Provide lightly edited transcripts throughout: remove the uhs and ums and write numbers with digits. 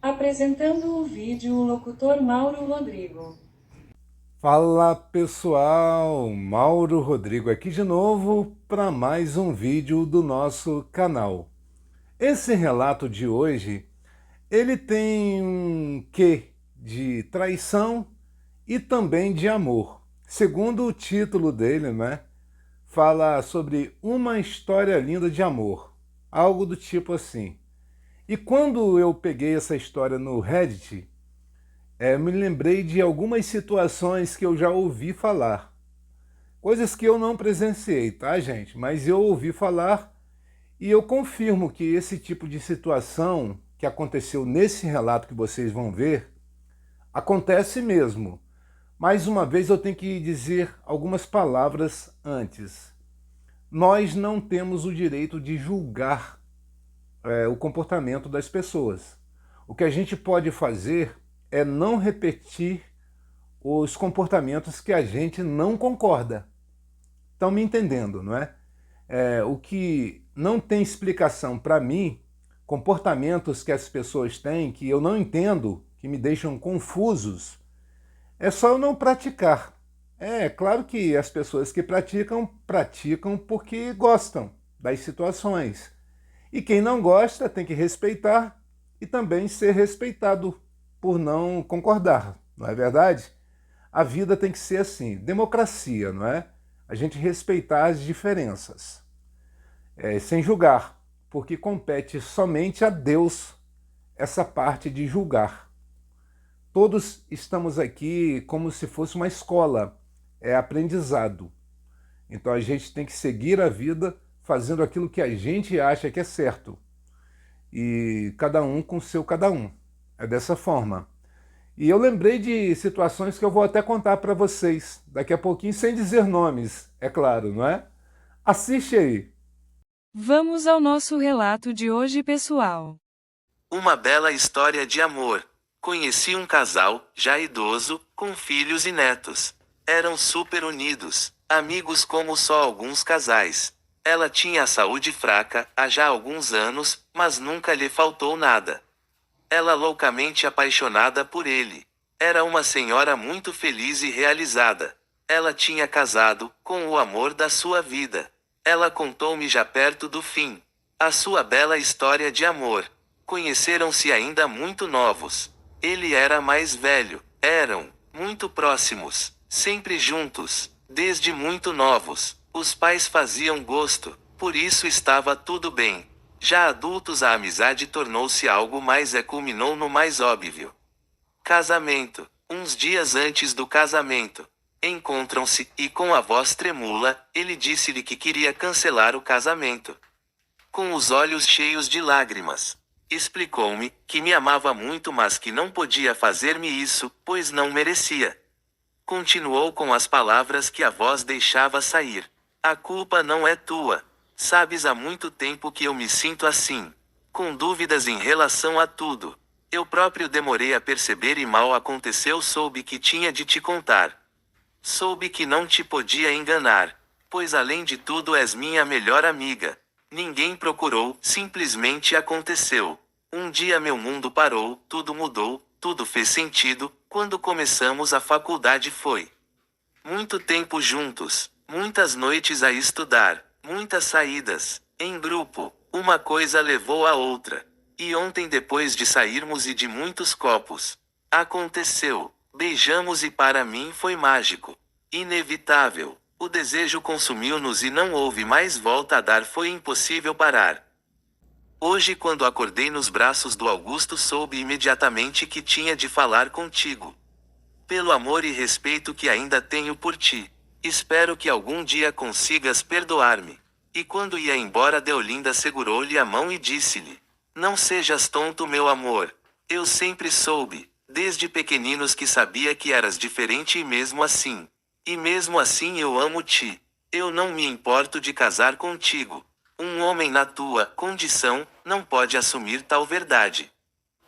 Apresentando o vídeo o locutor Mauro Rodrigo. Fala pessoal, Mauro Rodrigo aqui de novo para mais um vídeo do nosso canal. Esse relato de hoje, ele tem um quê de traição e também de amor. Segundo o título dele, né? Fala sobre uma história linda de amor, algo do tipo assim. E quando eu peguei essa história no Reddit, me lembrei de algumas situações que eu já ouvi falar. Coisas que eu não presenciei, tá, gente? Mas eu ouvi falar e eu confirmo que esse tipo de situação que aconteceu nesse relato que vocês vão ver, acontece mesmo. Mais uma vez eu tenho que dizer algumas palavras antes. Nós não temos o direito de julgar o comportamento das pessoas. O que a gente pode fazer é não repetir os comportamentos que a gente não concorda. Estão me entendendo, não é? O que não tem explicação para mim, comportamentos que as pessoas têm que eu não entendo, que me deixam confusos, é só eu não praticar. É claro que as pessoas que praticam, praticam porque gostam das situações. E quem não gosta tem que respeitar e também ser respeitado por não concordar, não é verdade? A vida tem que ser assim, democracia, não é? A gente respeitar as diferenças, sem julgar, porque compete somente a Deus essa parte de julgar. Todos estamos aqui como se fosse uma escola, é aprendizado. Então a gente tem que seguir a vida fazendo aquilo que a gente acha que é certo. E cada um com seu cada um. É dessa forma. E eu lembrei de situações que eu vou até contar para vocês daqui a pouquinho, sem dizer nomes, é claro, não é? Assiste aí. Vamos ao nosso relato de hoje, pessoal. Uma bela história de amor. Conheci um casal, já idoso, com filhos e netos. Eram super unidos, amigos como só alguns casais. Ela tinha a saúde fraca, há já alguns anos, mas nunca lhe faltou nada. Ela loucamente apaixonada por ele. Era uma senhora muito feliz e realizada. Ela tinha casado, com o amor da sua vida. Ela contou-me já perto do fim. A sua bela história de amor. Conheceram-se ainda muito novos. Ele era mais velho. Eram muito próximos, sempre juntos, desde muito novos. Os pais faziam gosto, por isso estava tudo bem. Já adultos, a amizade tornou-se algo mais e culminou no mais óbvio. Casamento. Uns dias antes do casamento, encontram-se, e com a voz tremula, ele disse-lhe que queria cancelar o casamento. Com os olhos cheios de lágrimas, explicou-me que me amava muito, mas que não podia fazer-me isso, pois não merecia. Continuou com as palavras que a voz deixava sair. A culpa não é tua. Sabes, há muito tempo que eu me sinto assim. Com dúvidas em relação a tudo. Eu próprio demorei a perceber e mal aconteceu, soube que tinha de te contar. Soube que não te podia enganar. Pois além de tudo és minha melhor amiga. Ninguém procurou, simplesmente aconteceu. Um dia meu mundo parou, tudo mudou, tudo fez sentido, quando começamos a faculdade foi. Muito tempo juntos, muitas noites a estudar, muitas saídas, em grupo, uma coisa levou a outra. E ontem, depois de sairmos e de muitos copos, aconteceu, beijamos e para mim foi mágico. Inevitável. O desejo consumiu-nos e não houve mais volta a dar, foi impossível parar. Hoje, quando acordei nos braços do Augusto, soube imediatamente que tinha de falar contigo. Pelo amor e respeito que ainda tenho por ti. Espero que algum dia consigas perdoar-me. E quando ia embora, Deolinda segurou-lhe a mão e disse-lhe: Não sejas tonto, meu amor. Eu sempre soube, desde pequeninos, que sabia que eras diferente e mesmo assim eu amo-te. Eu não me importo de casar contigo. Um homem na tua condição não pode assumir tal verdade.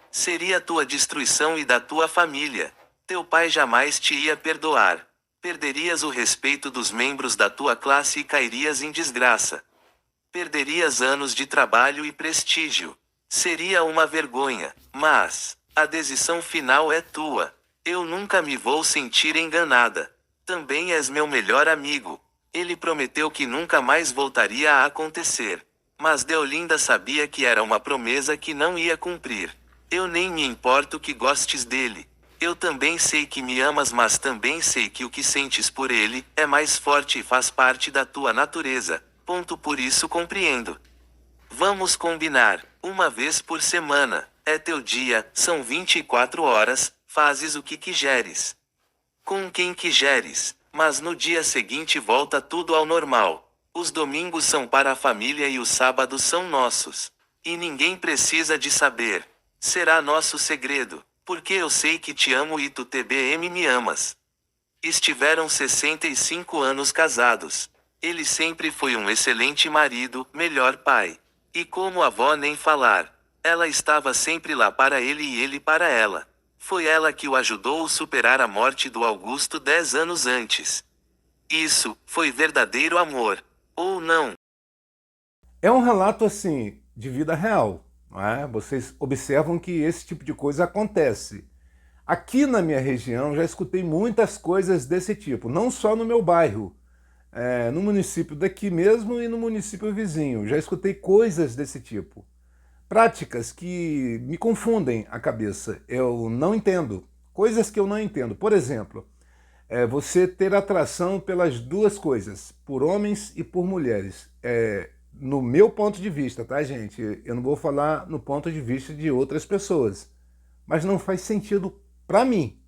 Seria tua destruição e da tua família. Teu pai jamais te ia perdoar. Perderias o respeito dos membros da tua classe e cairias em desgraça. Perderias anos de trabalho e prestígio. Seria uma vergonha. Mas A decisão final é tua. Eu nunca me vou sentir enganada. Também és meu melhor amigo. Ele prometeu que nunca mais voltaria a acontecer. Mas Deolinda sabia que era uma promessa que não ia cumprir. Eu nem me importo que gostes dele. Eu também sei que me amas, mas também sei que o que sentes por ele é mais forte e faz parte da tua natureza. Ponto. Por isso compreendo. Vamos combinar. Uma vez por semana. É teu dia, são 24 horas, fazes o que quiseres. Com quem quiseres. Mas no dia seguinte volta tudo ao normal. Os domingos são para a família e os sábados são nossos. E ninguém precisa de saber. Será nosso segredo. Porque eu sei que te amo e tu TBM me amas. Estiveram 65 anos casados. Ele sempre foi um excelente marido, melhor pai. E como avó nem falar. Ela estava sempre lá para ele e ele para ela. Foi ela que o ajudou a superar a morte do Augusto 10 anos antes. Isso foi verdadeiro amor. Ou não? É um relato assim de vida real, não é? Vocês observam que esse tipo de coisa acontece. Aqui na minha região já escutei muitas coisas desse tipo, não só no meu bairro, no município daqui mesmo e no município vizinho. Já escutei coisas desse tipo. Práticas que me confundem a cabeça. Eu não entendo. Coisas que eu não entendo. Por exemplo, você ter atração pelas duas coisas, por homens e por mulheres. No meu ponto de vista, tá, gente? Eu não vou falar no ponto de vista de outras pessoas. Mas não faz sentido para mim.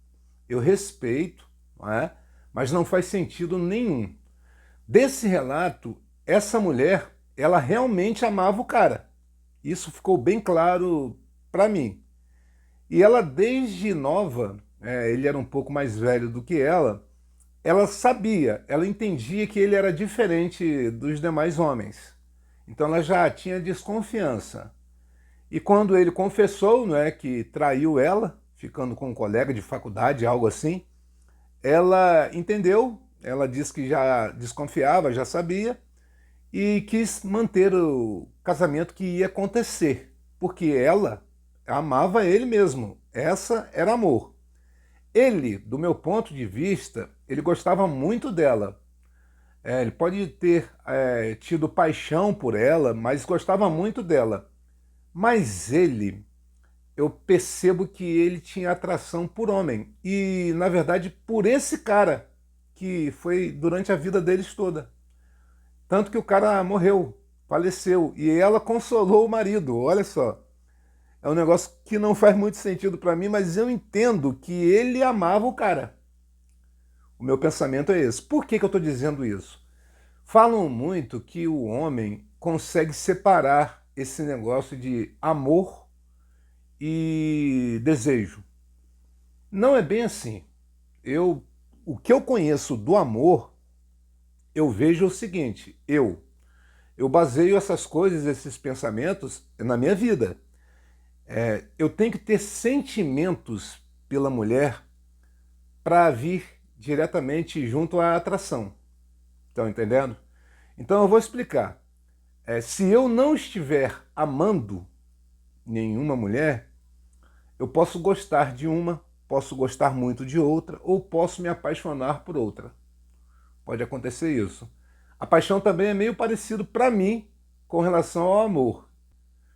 Eu respeito, não é? Mas não faz sentido nenhum. Desse relato, essa mulher, ela realmente amava o cara. Isso ficou bem claro para mim. E ela, desde nova, ele era um pouco mais velho do que ela sabia, ela entendia que ele era diferente dos demais homens. Então ela já tinha desconfiança. E quando ele confessou, não é, que traiu ela, ficando com um colega de faculdade, algo assim, ela entendeu, ela disse que já desconfiava, já sabia, e quis manter o casamento que ia acontecer, porque ela amava ele mesmo. Essa era amor. Ele, do meu ponto de vista, ele gostava muito dela. Ele pode ter tido paixão por ela, mas gostava muito dela. Mas ele, eu percebo que ele tinha atração por homem. E, na verdade, por esse cara, que foi durante a vida deles toda. Tanto que o cara morreu, faleceu, e ela consolou o marido, olha só. É um negócio que não faz muito sentido para mim, mas eu entendo que ele amava o cara. O meu pensamento é esse. Por que eu estou dizendo isso? Falam muito que o homem consegue separar esse negócio de amor e desejo. Não é bem assim. O que eu conheço do amor, eu vejo o seguinte, eu baseio essas coisas, esses pensamentos na minha vida. Eu tenho que ter sentimentos pela mulher para vir diretamente junto à atração. Estão entendendo? Então eu vou explicar. Se eu não estiver amando nenhuma mulher, eu posso gostar de uma, posso gostar muito de outra, ou posso me apaixonar por outra. Pode acontecer isso. A paixão também é meio parecido para mim com relação ao amor.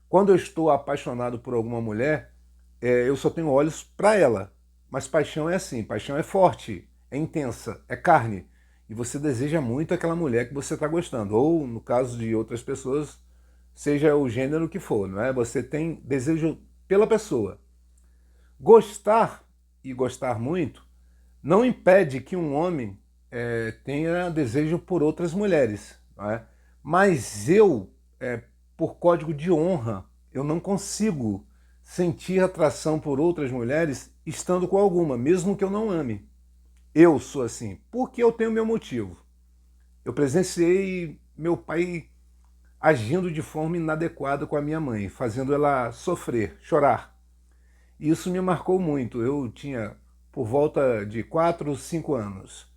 Quando eu estou apaixonado por alguma mulher, eu só tenho olhos para ela. Mas paixão é assim, paixão é forte, é intensa, é carne. E você deseja muito aquela mulher que você está gostando. Ou, no caso de outras pessoas, seja o gênero que for, não é? Você tem desejo pela pessoa. Gostar e gostar muito não impede que um homem tenha desejo por outras mulheres, não é? Mas eu, por código de honra, eu não consigo sentir atração por outras mulheres estando com alguma, mesmo que eu não ame. Eu sou assim, porque eu tenho meu motivo. Eu presenciei meu pai agindo de forma inadequada com a minha mãe, fazendo ela sofrer, chorar. E isso me marcou muito. Eu tinha por volta de 4 ou 5 anos.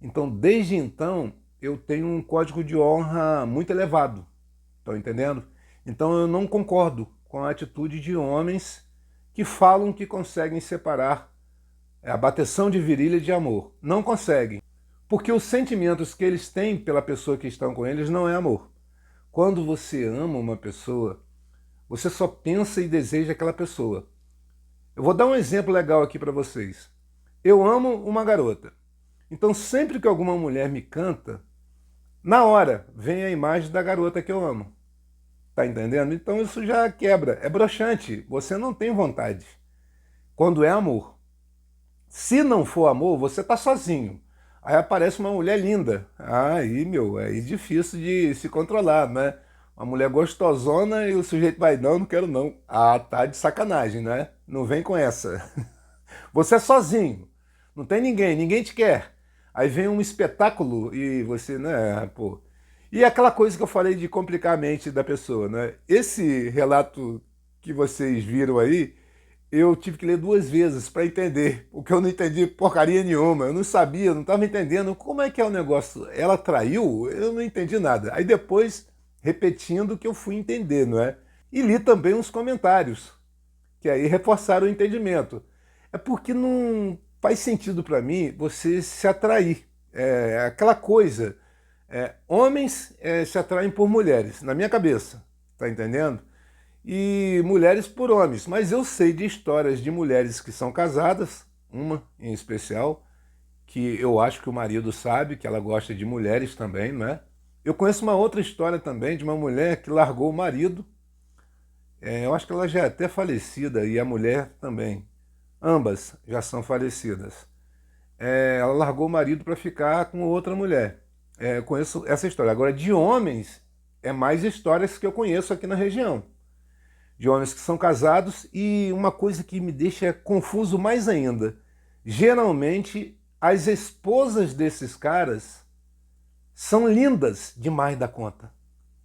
Então, desde então, eu tenho um código de honra muito elevado. Estão entendendo? Então, eu não concordo com a atitude de homens que falam que conseguem separar a bateção de virilha de amor. Não conseguem, porque os sentimentos que eles têm pela pessoa que estão com eles não é amor. Quando você ama uma pessoa, você só pensa e deseja aquela pessoa. Eu vou dar um exemplo legal aqui para vocês. Eu amo uma garota. Então sempre que alguma mulher me canta, na hora vem a imagem da garota que eu amo. Tá entendendo? Então isso já quebra. É broxante. Você não tem vontade. Quando é amor. Se não for amor, você tá sozinho. Aí aparece uma mulher linda. Aí, é difícil de se controlar, né? Uma mulher gostosona e o sujeito vai, não quero não. Ah, tá de sacanagem, né? Não vem com essa. Você é sozinho. Não tem ninguém, ninguém te quer. Aí vem um espetáculo e você, né, pô. E aquela coisa que eu falei de complicar a mente da pessoa, né? Esse relato que vocês viram aí, eu tive que ler 2 vezes para entender, porque eu não entendi porcaria nenhuma, eu não sabia, não estava entendendo como é que é o negócio. Ela traiu? Eu não entendi nada. Aí depois, repetindo, que eu fui entender, não é? E li também uns comentários, que aí reforçaram o entendimento. É porque não faz sentido para mim você se atrair. É aquela coisa, homens se atraem por mulheres, na minha cabeça, tá entendendo? E mulheres por homens. Mas eu sei de histórias de mulheres que são casadas, uma em especial, que eu acho que o marido sabe que ela gosta de mulheres também, não é? Eu conheço uma outra história também de uma mulher que largou o marido. Eu acho que ela já é até falecida e a mulher também. Ambas já são falecidas. Ela largou o marido para ficar com outra mulher. Eu conheço essa história. Agora, de homens, é mais histórias que eu conheço aqui na região. De homens que são casados, e uma coisa que me deixa confuso mais ainda. Geralmente, as esposas desses caras são lindas demais da conta.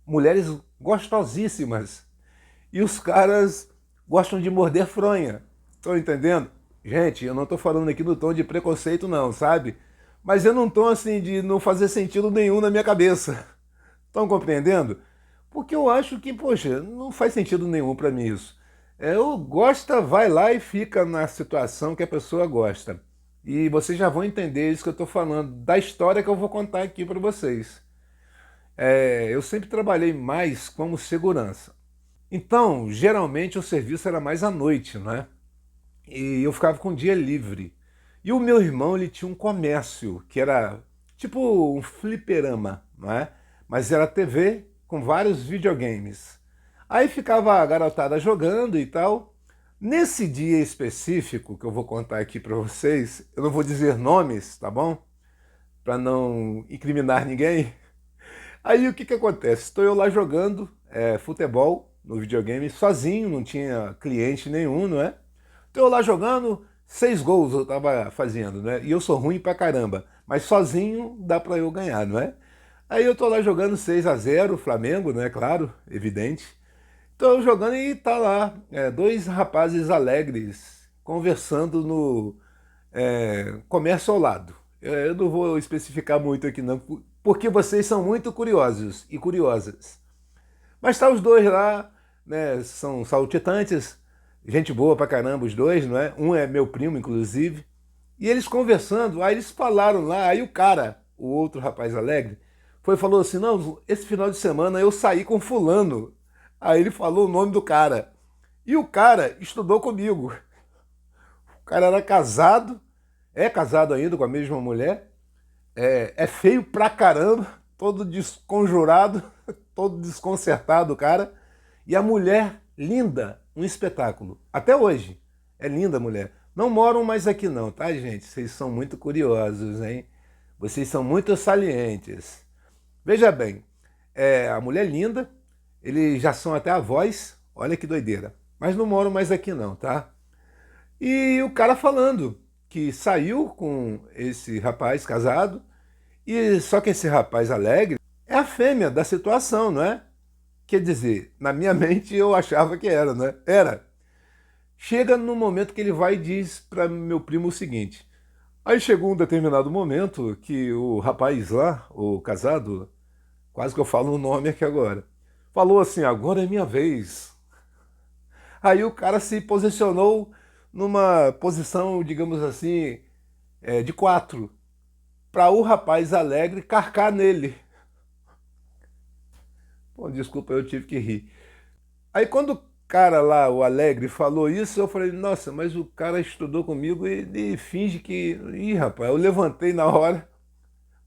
Mulheres gostosíssimas. E os caras gostam de morder fronha. Estão entendendo? Gente, eu não estou falando aqui no tom de preconceito não, sabe? Mas eu não estou assim de não fazer sentido nenhum na minha cabeça. Estão compreendendo? Porque eu acho que, poxa, não faz sentido nenhum para mim isso. Eu gosta, vai lá e fica na situação que a pessoa gosta. E vocês já vão entender isso que eu estou falando, da história que eu vou contar aqui para vocês. Eu sempre trabalhei mais como segurança. Então, geralmente o serviço era mais à noite, né? E eu ficava com o dia livre. E o meu irmão, ele tinha um comércio, que era tipo um fliperama, não é? Mas era TV com vários videogames. Aí ficava a garotada jogando e tal. Nesse dia específico, que eu vou contar aqui para vocês, eu não vou dizer nomes, tá bom? Para não incriminar ninguém. Aí o que acontece? Estou eu lá jogando futebol no videogame, sozinho, não tinha cliente nenhum, não é? Estou eu lá jogando, 6 gols eu estava fazendo, né? E eu sou ruim pra caramba, mas sozinho dá para eu ganhar, não é? Aí eu tô lá jogando 6-0, Flamengo, né? Claro, evidente. Tô jogando e tá lá, 2 rapazes alegres conversando no comércio ao lado. Eu não vou especificar muito aqui não, porque vocês são muito curiosos e curiosas. Mas tá os dois lá, né? São saltitantes, gente boa pra caramba os dois, não é? Um é meu primo, inclusive. E eles conversando, aí eles falaram lá, aí o cara, o outro rapaz alegre, falou assim, não, esse final de semana eu saí com fulano. Aí ele falou o nome do cara. E o cara estudou comigo. O cara era casado, é casado ainda com a mesma mulher, é feio pra caramba, todo desconjurado, todo desconcertado o cara. E a mulher, linda, um espetáculo. Até hoje, é linda a mulher. Não moram mais aqui não, tá, gente? Vocês são muito curiosos, hein? Vocês são muito salientes. Veja bem, a mulher linda, eles já são até avós, olha que doideira. Mas não moram mais aqui não, tá? E o cara falando que saiu com esse rapaz casado, e só que esse rapaz alegre é a fêmea da situação, não é? Quer dizer, na minha mente eu achava que era, né? Era. Chega no momento que ele vai e diz para meu primo o seguinte. Aí chegou um determinado momento que o rapaz lá, o casado, quase que eu falo o nome aqui agora, falou assim, agora é minha vez. Aí o cara se posicionou numa posição, digamos assim, de 4, para o rapaz alegre carcar nele. Pô, desculpa, eu tive que rir. Aí quando o cara lá, o alegre, falou isso, eu falei, nossa, mas o cara estudou comigo e ele finge que... Ih, rapaz, eu levantei na hora,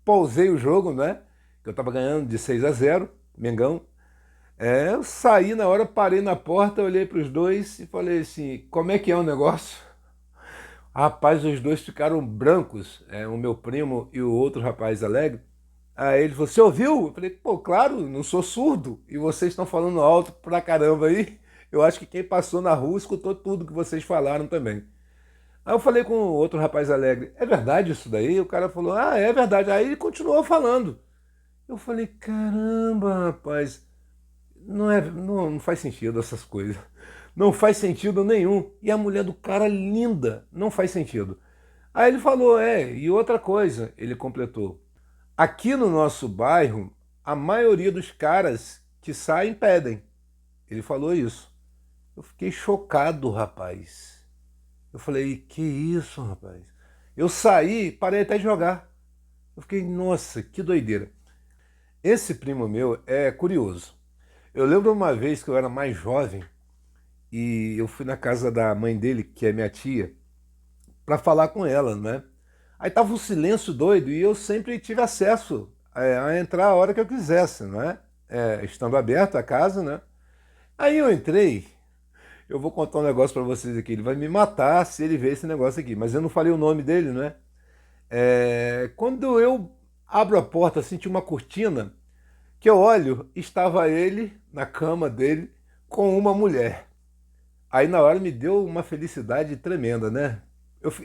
pausei o jogo, né? Que eu tava ganhando de 6-0, Mengão. Eu saí na hora, parei na porta, olhei para os dois e falei assim, como é que é o negócio? Rapaz, os dois ficaram brancos, o meu primo e o outro rapaz alegre. Aí ele falou, você ouviu? Eu falei, pô, claro, não sou surdo. E vocês estão falando alto pra caramba aí. Eu acho que quem passou na rua escutou tudo que vocês falaram também. Aí eu falei com o outro rapaz alegre, é verdade isso daí? O cara falou, ah, é verdade. Aí ele continuou falando. Eu falei, caramba, rapaz, não faz sentido essas coisas. Não faz sentido nenhum. E a mulher do cara linda, não faz sentido. Aí ele falou, e outra coisa, ele completou. Aqui no nosso bairro, a maioria dos caras que saem pedem. Ele falou isso. Eu fiquei chocado, rapaz. Eu falei, que isso, rapaz? Eu saí, parei até de jogar. Eu fiquei, nossa, que doideira. Esse primo meu é curioso. Eu lembro uma vez que eu era mais jovem e eu fui na casa da mãe dele, que é minha tia, para falar com ela, né? Aí tava um silêncio doido e eu sempre tive acesso a entrar a hora que eu quisesse, né? Estando aberto a casa, né? Aí eu entrei, eu vou contar um negócio para vocês aqui, ele vai me matar se ele ver esse negócio aqui, mas eu não falei o nome dele, né? Quando eu abro a porta, assim, tinha uma cortina, que eu olho, estava ele na cama dele com uma mulher. Aí na hora me deu uma felicidade tremenda, né?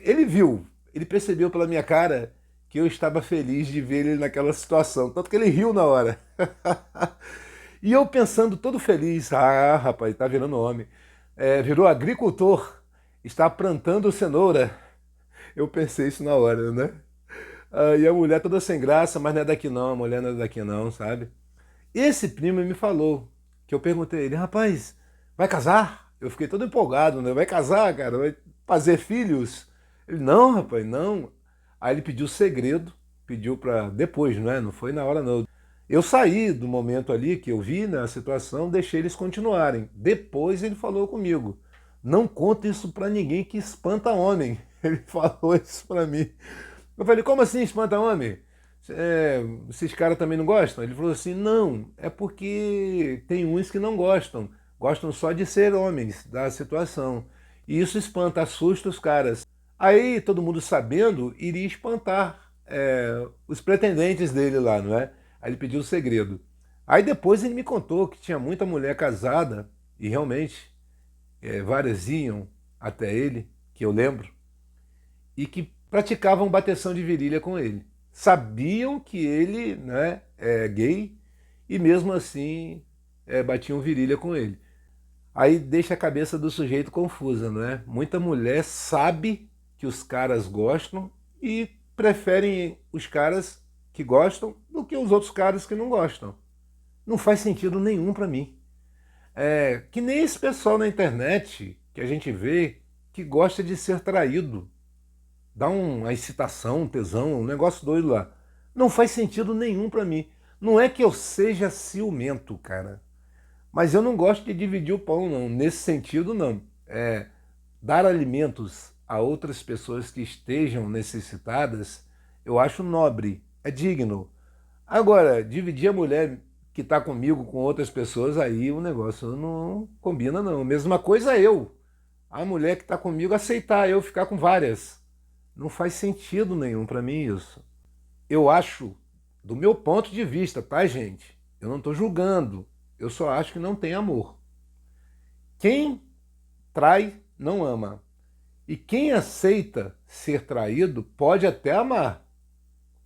Ele viu, ele percebeu pela minha cara que eu estava feliz de ver ele naquela situação. Tanto que ele riu na hora. E eu pensando todo feliz, ah, rapaz, tá virando homem. Virou agricultor, está plantando cenoura. Eu pensei isso na hora, né? E a mulher toda sem graça, mas não é daqui não, a mulher não é daqui não, sabe? Esse primo me falou, que eu perguntei a ele, rapaz, vai casar? Eu fiquei todo empolgado, né? Vai casar, cara? Vai fazer filhos? Ele, não, rapaz, não. Aí ele pediu segredo, pediu para depois, não é? Não foi na hora, não. Eu saí do momento ali que eu vi, né, a situação, deixei eles continuarem. Depois ele falou comigo, não conta isso para ninguém que espanta homem. Ele falou isso para mim. Eu falei, como assim espanta homem? Esses caras também não gostam? Ele falou assim, não, é porque tem uns que não gostam. Gostam só de ser homens, da situação. E isso espanta, assusta os caras. Aí, todo mundo sabendo, iria espantar os pretendentes dele lá, não é? Aí ele pediu o segredo. Aí depois ele me contou que tinha muita mulher casada, e realmente, várias iam até ele, que eu lembro, e que praticavam bateção de virilha com ele. Sabiam que ele, né, é gay, e mesmo assim batiam virilha com ele. Aí deixa a cabeça do sujeito confusa, não é? Muita mulher sabe que os caras gostam e preferem os caras que gostam do que os outros caras que não gostam. Não faz sentido nenhum para mim. Que nem esse pessoal na internet que a gente vê que gosta de ser traído. Dá uma excitação, um tesão, um negócio doido lá. Não faz sentido nenhum para mim. Não é que eu seja ciumento, cara. Mas eu não gosto de dividir o pão, não. Nesse sentido, não. Dar alimentos a outras pessoas que estejam necessitadas, eu acho nobre, é digno. Agora, dividir a mulher que está comigo com outras pessoas, aí o negócio não combina, não. Mesma coisa eu. A mulher que está comigo aceitar eu ficar com várias. Não faz sentido nenhum para mim isso. Eu acho, do meu ponto de vista, tá, gente? Eu não estou julgando. Eu só acho que não tem amor. Quem trai, não ama. E quem aceita ser traído pode até amar.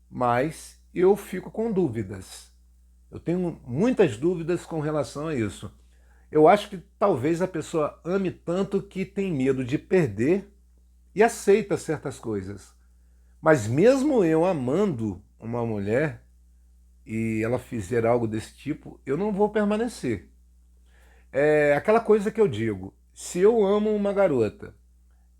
Mas eu fico com dúvidas. Eu tenho muitas dúvidas com relação a isso. Eu acho que talvez a pessoa ame tanto que tem medo de perder e aceita certas coisas. Mas mesmo eu amando uma mulher e ela fizer algo desse tipo, eu não vou permanecer. É aquela coisa que eu digo, Se eu amo uma garota,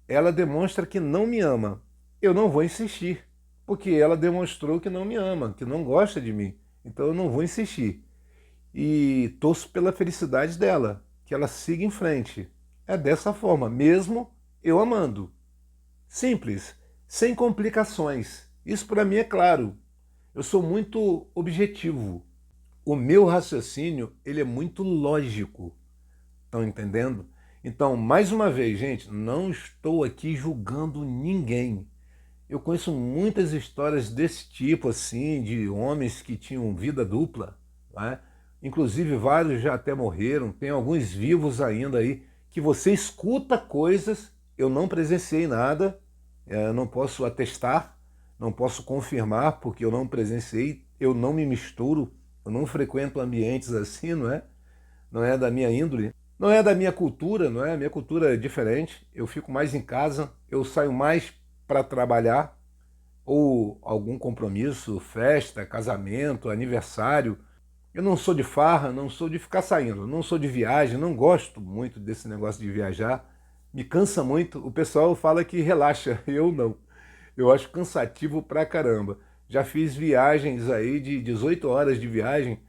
ela demonstra que não me ama, eu não vou insistir, porque ela demonstrou que não me ama, que não gosta de mim. Então eu não vou insistir. E torço pela felicidade dela, que ela siga em frente. É dessa forma, mesmo eu amando. Simples, sem complicações. Isso para mim é claro. Eu sou muito objetivo. O meu raciocínio, ele é muito lógico. Estão entendendo? Então, mais uma vez, gente, não estou aqui julgando ninguém. Eu conheço muitas histórias desse tipo, assim, de homens que tinham vida dupla, né? Inclusive vários já até morreram, tem alguns vivos ainda aí, que você escuta coisas, eu não presenciei nada, não posso atestar, não posso confirmar, porque eu não presenciei, eu não me misturo, eu não frequento ambientes assim, não é? Não é da minha índole, não é da minha cultura, não é? A minha cultura é diferente, eu fico mais em casa, eu saio mais para trabalhar, ou algum compromisso, festa, casamento, aniversário. Eu não sou de farra, não sou de ficar saindo, não sou de viagem, não gosto muito desse negócio de viajar, me cansa muito. O pessoal fala que relaxa, eu não. Eu acho cansativo pra caramba. Já fiz viagens aí de 18 horas de viagem,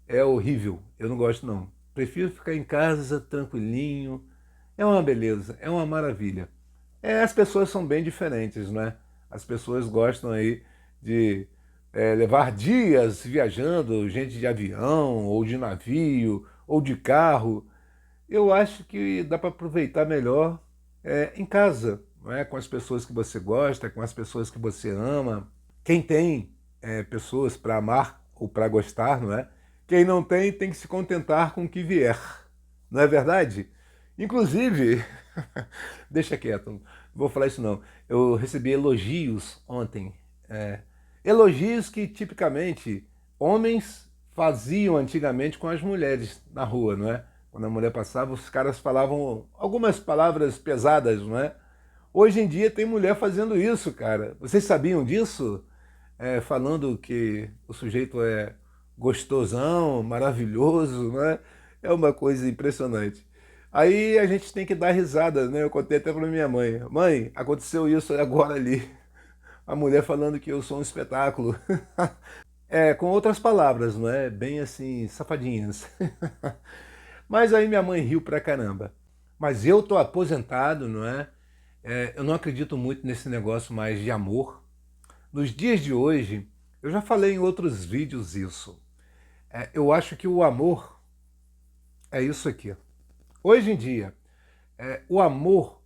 é horrível, eu não gosto não. Prefiro ficar em casa, tranquilinho, é uma beleza, é uma maravilha. As pessoas são bem diferentes, né? As pessoas gostam aí de levar dias viajando, gente de avião, ou de navio, ou de carro. Eu acho que dá para aproveitar melhor em casa, não é? Com as pessoas que você gosta, com as pessoas que você ama. Quem tem pessoas para amar ou para gostar, não é? Quem não tem, tem que se contentar com o que vier. Não é verdade? Inclusive, deixa quieto, não vou falar isso não. Eu recebi elogios ontem. Elogios que tipicamente homens faziam antigamente com as mulheres na rua, não é? Quando a mulher passava, os caras falavam algumas palavras pesadas, não é? Hoje em dia tem mulher fazendo isso, cara. Vocês sabiam disso? Falando que o sujeito é gostosão, maravilhoso, né? É uma coisa impressionante. Aí a gente tem que dar risada, né? Eu contei até para minha mãe. Mãe, aconteceu isso agora ali. A mulher falando que eu sou um espetáculo. Com outras palavras, não é? Bem assim, safadinhas. Mas aí minha mãe riu pra caramba. Mas eu tô aposentado, não é? Eu não acredito muito nesse negócio mais de amor. Nos dias de hoje, eu já falei em outros vídeos isso. Eu acho que o amor é isso aqui. Hoje em dia, o amor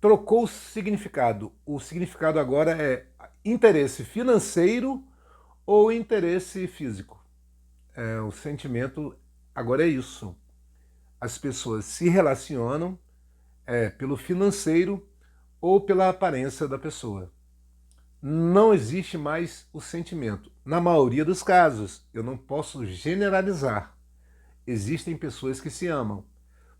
trocou o significado. O significado agora é interesse financeiro ou interesse físico. O sentimento agora é isso. As pessoas se relacionam pelo financeiro ou pela aparência da pessoa. Não existe mais o sentimento. Na maioria dos casos, eu não posso generalizar. Existem pessoas que se amam.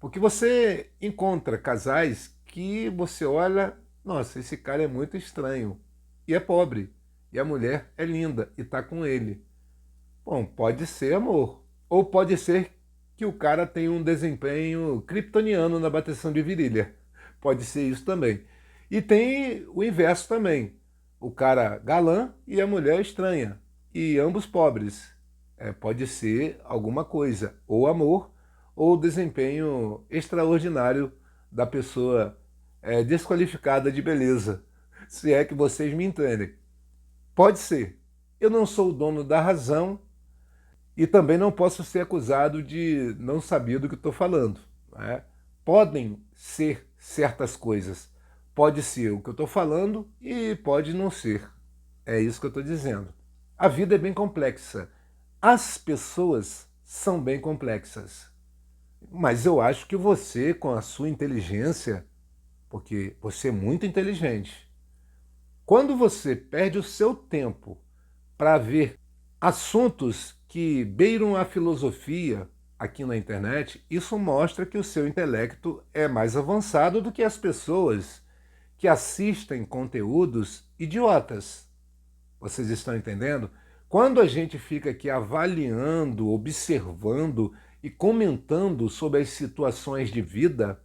Porque você encontra casais que você olha, nossa, esse cara é muito estranho. E é pobre. E a mulher é linda e está com ele. Bom, pode ser amor. Ou pode ser que o cara tem um desempenho kryptoniano na bateção de virilha. Pode ser isso também. E tem o inverso também. O cara galã e a mulher estranha. E ambos pobres. Pode ser alguma coisa. Ou amor, ou desempenho extraordinário da pessoa desqualificada de beleza. Se é que vocês me entendem. Pode ser. Eu não sou o dono da razão e também não posso ser acusado de não saber do que estou falando. Né? Podem ser certas coisas. Pode ser o que eu estou falando e pode não ser. É isso que eu estou dizendo. A vida é bem complexa. As pessoas são bem complexas. Mas eu acho que você, com a sua inteligência, porque você é muito inteligente, quando você perde o seu tempo para ver assuntos que beiram a filosofia aqui na internet, isso mostra que o seu intelecto é mais avançado do que as pessoas que assistem conteúdos idiotas. Vocês estão entendendo? Quando a gente fica aqui avaliando, observando e comentando sobre as situações de vida,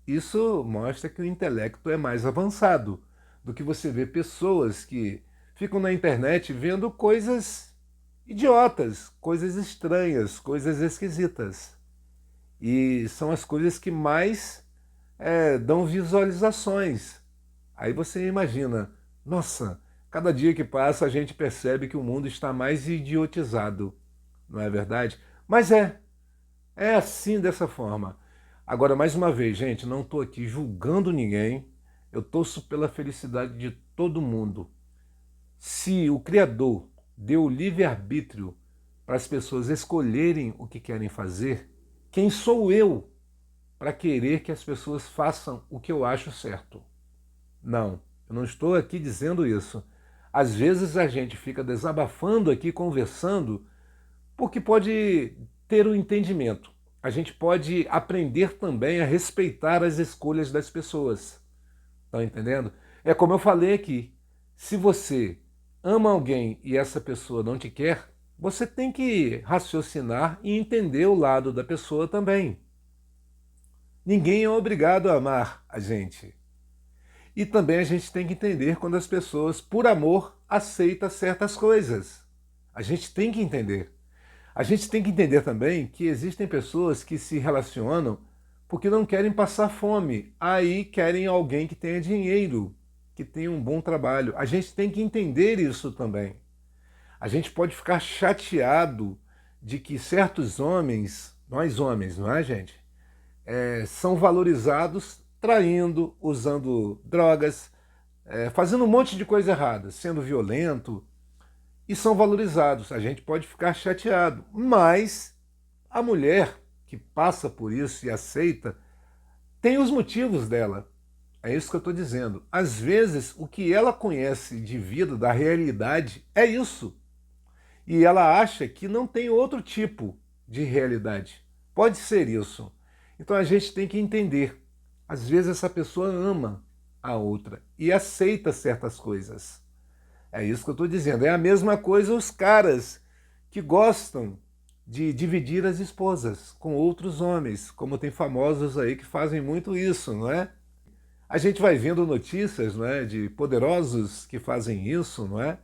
isso mostra que o intelecto é mais avançado do que você vê pessoas que ficam na internet vendo coisas idiotas, coisas estranhas, coisas esquisitas. E são as coisas que mais dão visualizações. Aí você imagina, nossa, cada dia que passa a gente percebe que o mundo está mais idiotizado, não é verdade? Mas é assim, dessa forma. Agora, mais uma vez, gente, não estou aqui julgando ninguém, eu torço pela felicidade de todo mundo. Se o Criador deu o livre-arbítrio para as pessoas escolherem o que querem fazer, quem sou eu para querer que as pessoas façam o que eu acho certo? Não, eu não estou aqui dizendo isso. Às vezes a gente fica desabafando aqui, conversando, porque pode ter um entendimento. A gente pode aprender também a respeitar as escolhas das pessoas. Estão entendendo? É como eu falei aqui. Se você ama alguém e essa pessoa não te quer, você tem que raciocinar e entender o lado da pessoa também. Ninguém é obrigado a amar a gente. E também a gente tem que entender quando as pessoas, por amor, aceitam certas coisas. A gente tem que entender. A gente tem que entender também que existem pessoas que se relacionam porque não querem passar fome. Aí querem alguém que tenha dinheiro, que tenha um bom trabalho. A gente tem que entender isso também. A gente pode ficar chateado de que certos homens, nós homens, não é, gente? São valorizados traindo, usando drogas, fazendo um monte de coisa errada, sendo violento, e são valorizados. A gente pode ficar chateado, mas a mulher que passa por isso e aceita tem os motivos dela. É isso que eu estou dizendo. Às vezes, o que ela conhece de vida, da realidade, é isso. E ela acha que não tem outro tipo de realidade. Pode ser isso. Então a gente tem que entender. Às vezes essa pessoa ama a outra e aceita certas coisas. É isso que eu estou dizendo. É a mesma coisa os caras que gostam de dividir as esposas com outros homens, como tem famosos aí que fazem muito isso, não é? A gente vai vendo notícias, não é, de poderosos que fazem isso, não é?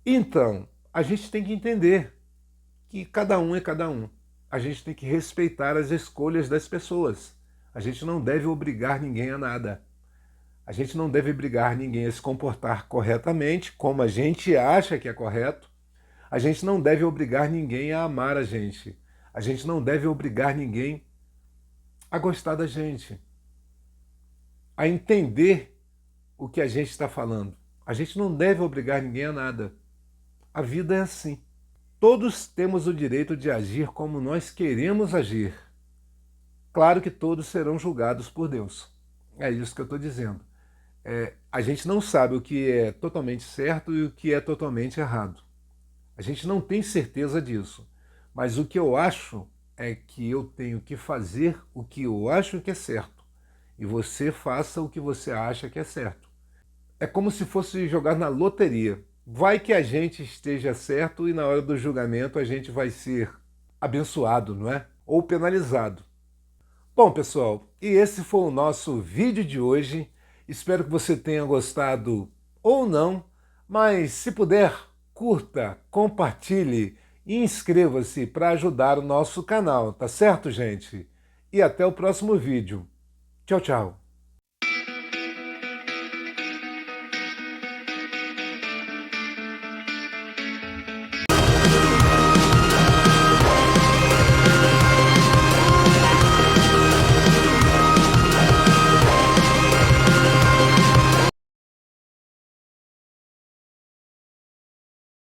Então, a gente tem que entender que cada um é cada um. A gente tem que respeitar as escolhas das pessoas. A gente não deve obrigar ninguém a nada. A gente não deve obrigar ninguém a se comportar corretamente, como a gente acha que é correto. A gente não deve obrigar ninguém a amar a gente. A gente não deve obrigar ninguém a gostar da gente, a entender o que a gente está falando. A gente não deve obrigar ninguém a nada. A vida é assim. Todos temos o direito de agir como nós queremos agir. Claro que todos serão julgados por Deus. É isso que eu estou dizendo. A gente não sabe o que é totalmente certo e o que é totalmente errado. A gente não tem certeza disso. Mas o que eu acho é que eu tenho que fazer o que eu acho que é certo. E você faça o que você acha que é certo. É como se fosse jogar na loteria. Vai que a gente esteja certo e na hora do julgamento a gente vai ser abençoado, não é? Ou penalizado. Bom, pessoal, e esse foi o nosso vídeo de hoje. Espero que você tenha gostado ou não, mas se puder, curta, compartilhe e inscreva-se para ajudar o nosso canal, tá certo, gente? E até o próximo vídeo. Tchau, tchau.